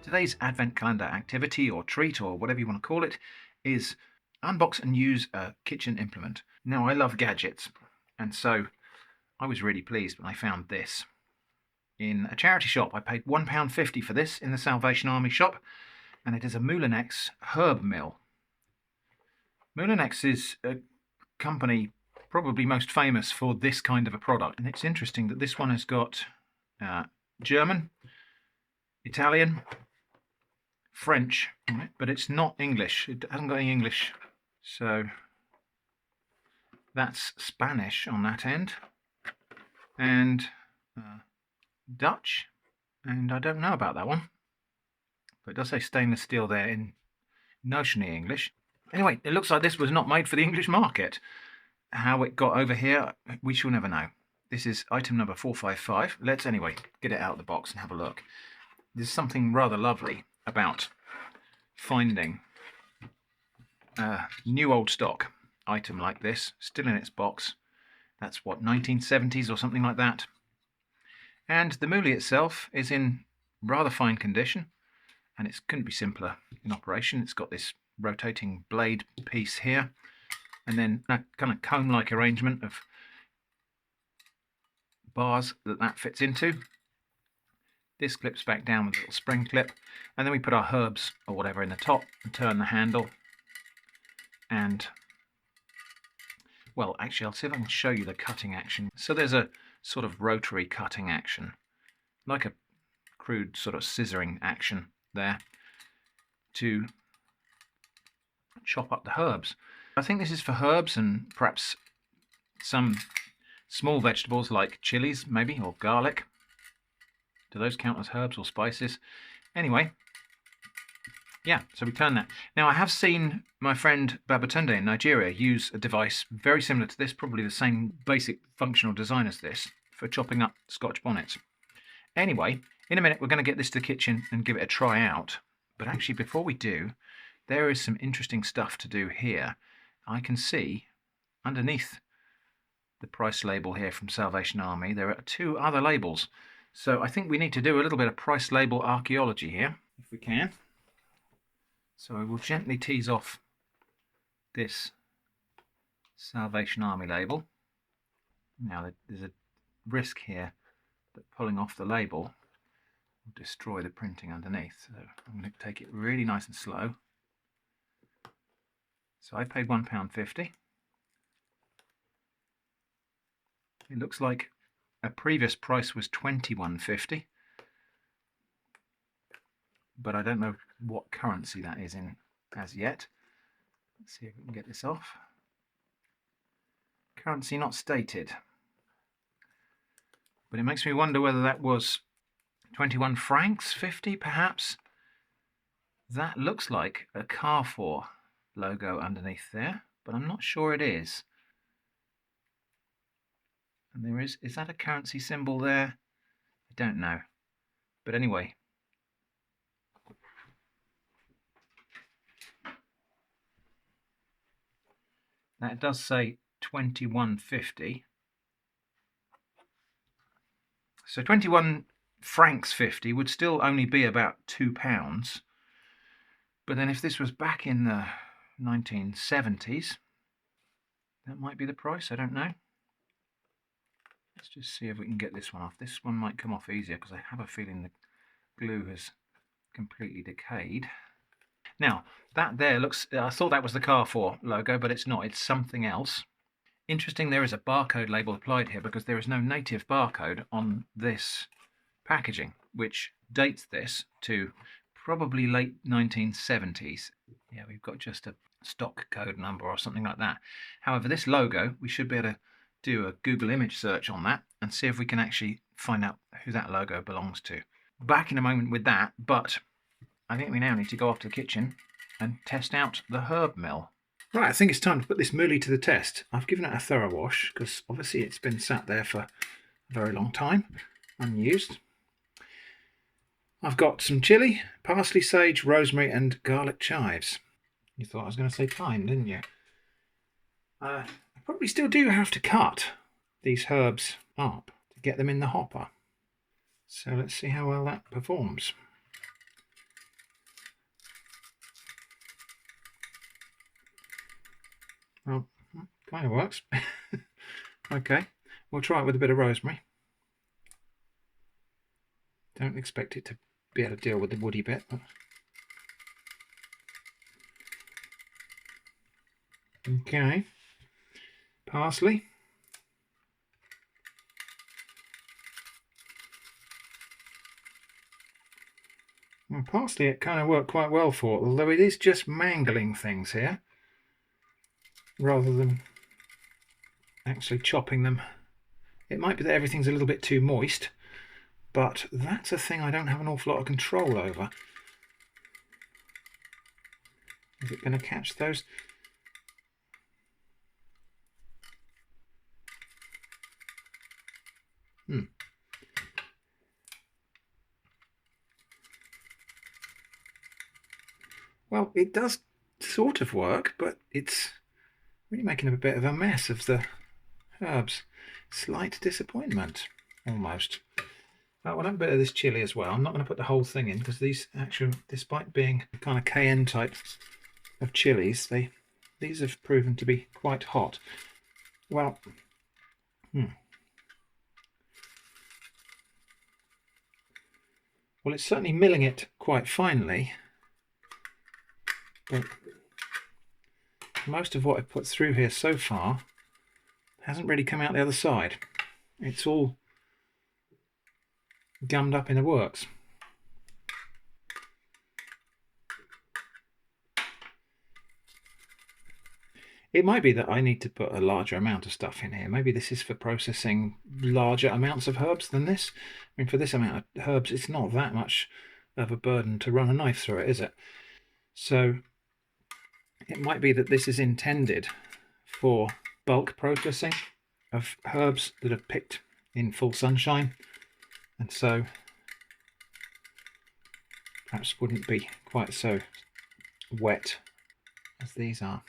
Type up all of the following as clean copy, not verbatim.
Today's advent calendar activity or treat or whatever you want to call it is unbox and use a kitchen implement. Now I love gadgets, and so I was really pleased when I found this in a charity shop. I paid £1.50 for this in the Salvation Army shop, and it is a Moulinex herb mill. Moulinex is a company probably most famous for this kind of a product, and it's interesting that this one has got German, Italian, French on it, but it's not English. It hasn't got any English, so that's Spanish on that end, and Dutch, and I don't know about that one, but it does say stainless steel there in notionally English. Anyway, it looks like this was not made for the English market. How it got over here, we shall never know. This is item number 455. Let's anyway get it out of the box and have a look. There's something rather lovely about finding a new old stock item like this, still in its box. That's what, 1970s or something like that. And the Mouli itself is in rather fine condition, and it couldn't be simpler in operation. It's got this rotating blade piece here, and then a kind of cone-like arrangement of bars that fits into. This clips back down with a little spring clip, and then we put our herbs or whatever in the top and turn the handle. And, well, actually I'll see if I can show you the cutting action. So there's a sort of rotary cutting action, like a crude sort of scissoring action there to chop up the herbs. I think this is for herbs and perhaps some small vegetables like chilies maybe, or garlic. Do those count as herbs or spices? Anyway, yeah, so we turn that. Now I have seen my friend Babatunde in Nigeria use a device very similar to this, probably the same basic functional design as this, for chopping up Scotch bonnets. Anyway, in a minute we're going to get this to the kitchen and give it a try out. But actually before we do, there is some interesting stuff to do here. I can see underneath the price label here from Salvation Army there are two other labels. So I think we need to do a little bit of price label archaeology here, if we can. So I will gently tease off this Salvation Army label. Now there's a risk here that pulling off the label will destroy the printing underneath. So I'm going to take it really nice and slow. So I paid £1.50. It looks like a previous price was £21.50, but I don't know what currency that is in as yet. Let's see if we can get this off. Currency not stated, but it makes me wonder whether that was 21 francs 50 perhaps. That looks like a Carrefour logo underneath there, but I'm not sure it is. And there is that a currency symbol there? I don't know. But anyway, that does say 21.50. So 21 francs 50 would still only be about £2. But then if this was back in the 1970s, that might be the price, I don't know. Let's just see if we can get this one off. This one might come off easier because I have a feeling the glue has completely decayed. Now, that there looks, I thought that was the Carrefour logo, but it's not, it's something else. Interesting, there is a barcode label applied here because there is no native barcode on this packaging, which dates this to probably late 1970s. Yeah, we've got just a stock code number or something like that. However, this logo, we should be able to do a Google image search on that and see if we can actually find out who that logo belongs to. Back in a moment with that, but I think we now need to go off to the kitchen and test out the herb mill. Right, I think it's time to put this Mouli to the test. I've given it a thorough wash because obviously it's been sat there for a very long time, unused. I've got some chilli, parsley, sage, rosemary and garlic chives. You thought I was going to say thyme, didn't you? I probably still do have to cut these herbs up to get them in the hopper. So let's see how well that performs. Well, kind of works. Okay, we'll try it with a bit of rosemary. Don't expect it to be able to deal with the woody bit. But... Okay, parsley. Well, parsley it kind of worked quite well for, although it is just mangling things here rather than actually chopping them. It might be that everything's a little bit too moist, but that's a thing I don't have an awful lot of control over. Is it going to catch those? Well, it does sort of work, but it's really making a bit of a mess of the herbs. Slight disappointment, almost. Oh, I'll have a bit of this chili as well. I'm not going to put the whole thing in because these actually, despite being kind of cayenne type of chilies, these have proven to be quite hot. Well, well, it's certainly milling it quite finely, but most of what I've put through here so far hasn't really come out the other side. It's all gummed up in the works. It might be that I need to put a larger amount of stuff in here. Maybe this is for processing larger amounts of herbs than this. I mean, for this amount of herbs, it's not that much of a burden to run a knife through it, is it? So it might be that this is intended for bulk processing of herbs that are picked in full sunshine, and so perhaps wouldn't be quite so wet as these are.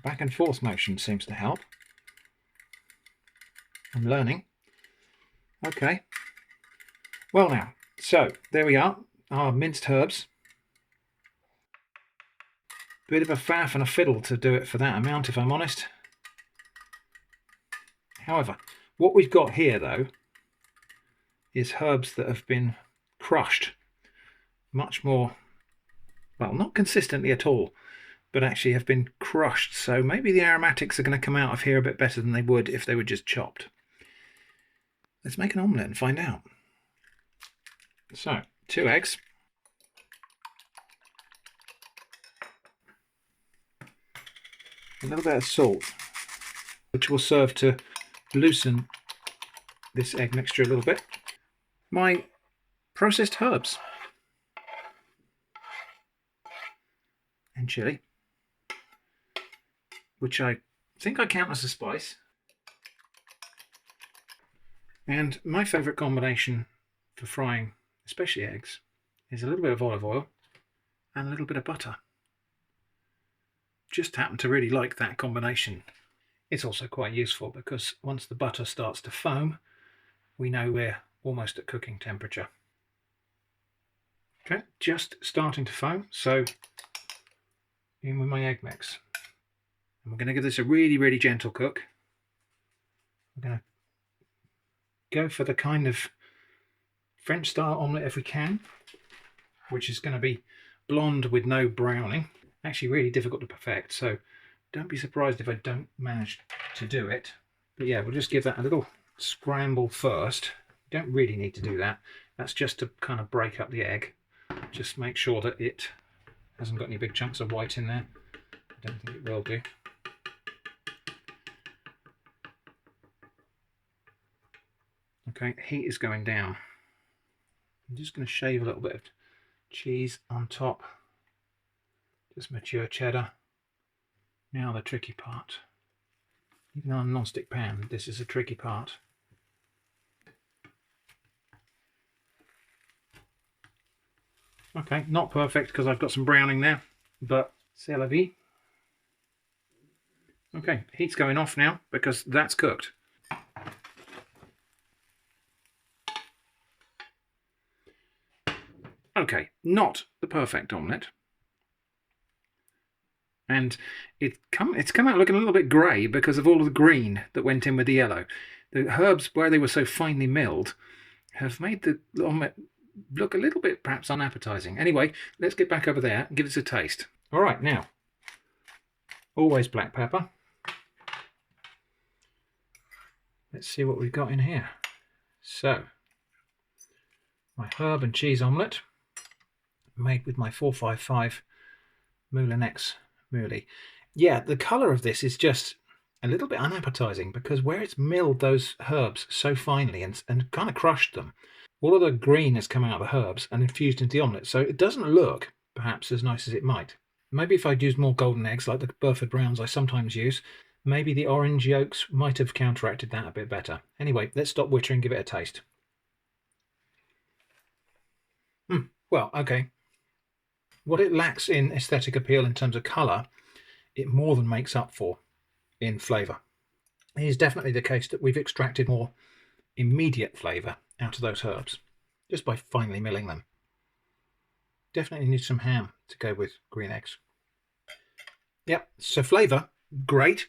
Back and forth motion seems to help. I'm learning. Okay. Well now, so there we are, our minced herbs. Bit of a faff and a fiddle to do it for that amount, if I'm honest. However, what we've got here though is herbs that have been crushed much more, well, not consistently at all, but actually have been crushed, so maybe the aromatics are going to come out of here a bit better than they would if they were just chopped. Let's make an omelette and find out. So, 2 eggs. A little bit of salt, which will serve to loosen this egg mixture a little bit. My processed herbs. And chili, which I think I count as a spice. And my favourite combination for frying, especially eggs, is a little bit of olive oil and a little bit of butter. Just happen to really like that combination. It's also quite useful because once the butter starts to foam, we know we're almost at cooking temperature. Okay, just starting to foam, so in with my egg mix. And we're going to give this a really, really gentle cook. We're going to go for the kind of French style omelette if we can, which is going to be blonde with no browning. Actually really difficult to perfect, so don't be surprised if I don't manage to do it. But yeah, we'll just give that a little scramble first. You don't really need to do that. That's just to kind of break up the egg. Just make sure that it hasn't got any big chunks of white in there. I don't think it will do. Okay, heat is going down. I'm just going to shave a little bit of cheese on top. Just mature cheddar. Now the tricky part. Even on a non-stick pan, this is a tricky part. Okay, not perfect because I've got some browning there, but c'est la vie. Okay, heat's going off now because that's cooked. Okay, not the perfect omelette. And it's come out looking a little bit grey because of all of the green that went in with the yellow. The herbs, where they were so finely milled, have made the omelette look a little bit perhaps unappetizing. Anyway, let's get back over there and give this a taste. All right, now, always black pepper. Let's see what we've got in here. So, my herb and cheese omelette, made with my 455 Moulin X Mouli. Yeah, the colour of this is just a little bit unappetizing because where it's milled those herbs so finely and kind of crushed them, all of the green has come out of the herbs and infused into the omelette, so it doesn't look perhaps as nice as it might. Maybe if I'd used more golden eggs like the Burford Browns I sometimes use, maybe the orange yolks might have counteracted that a bit better. Anyway, let's stop wittering and give it a taste. Well, okay. What it lacks in aesthetic appeal in terms of colour, it more than makes up for in flavour. It is definitely the case that we've extracted more immediate flavour out of those herbs just by finely milling them. Definitely need some ham to go with green eggs. Yep, so flavour, great.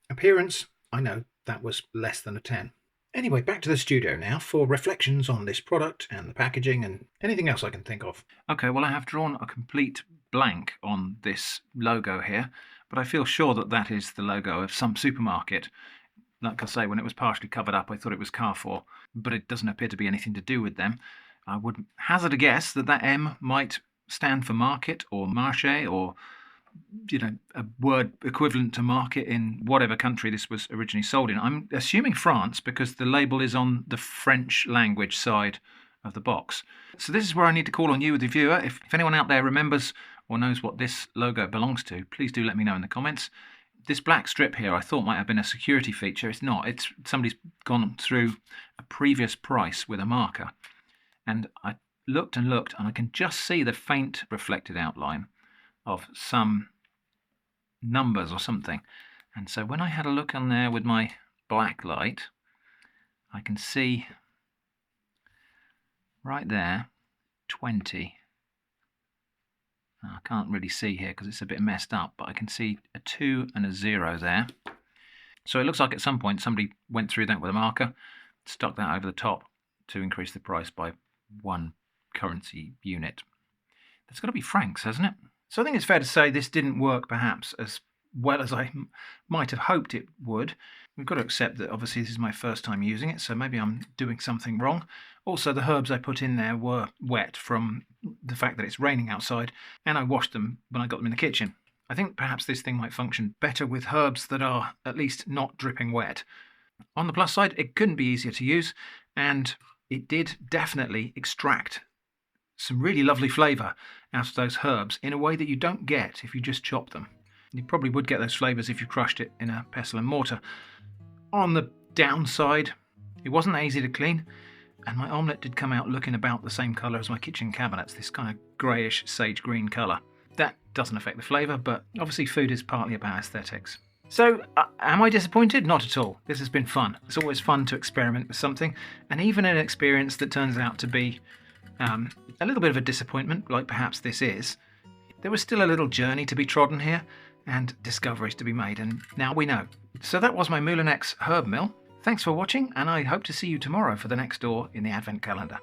Appearance, I know that was less than a 10. Anyway, back to the studio now for reflections on this product and the packaging and anything else I can think of. Okay, well I have drawn a complete blank on this logo here, but I feel sure that that is the logo of some supermarket. Like I say, when it was partially covered up, I thought it was Carrefour, but it doesn't appear to be anything to do with them. I would hazard a guess that that M might stand for market or marché or, you know, a word equivalent to market in whatever country this was originally sold in. I'm assuming France because the label is on the French language side of the box. So this is where I need to call on you, the viewer. If anyone out there remembers or knows what this logo belongs to, please do let me know in the comments. This black strip here I thought might have been a security feature. It's not. It's somebody's gone through a previous price with a marker. And I looked and looked and I can just see the faint reflected outline of some numbers or something. And so when I had a look on there with my black light, I can see right there 20. I can't really see here because it's a bit messed up, but I can see a 2 and a 0 there. So it looks like at some point somebody went through that with a marker, stuck that over the top to increase the price by 1 currency unit. That's got to be francs, hasn't it? So I think it's fair to say this didn't work perhaps as well as I might have hoped it would. We've got to accept that obviously this is my first time using it, so maybe I'm doing something wrong. Also, the herbs I put in there were wet from the fact that it's raining outside, and I washed them when I got them in the kitchen. I think perhaps this thing might function better with herbs that are at least not dripping wet. On the plus side, it couldn't be easier to use, and it did definitely extract some really lovely flavour out of those herbs in a way that you don't get if you just chop them. You probably would get those flavours if you crushed it in a pestle and mortar. On the downside, it wasn't easy to clean, and my omelette did come out looking about the same colour as my kitchen cabinets, this kind of greyish sage green colour. That doesn't affect the flavour, but obviously food is partly about aesthetics. So, am I disappointed? Not at all. This has been fun. It's always fun to experiment with something, and even an experience that turns out to be a little bit of a disappointment, like perhaps this is, there was still a little journey to be trodden here, and discoveries to be made, and now we know. So that was my Moulin X herb mill. Thanks for watching, and I hope to see you tomorrow for the next door in the Advent calendar.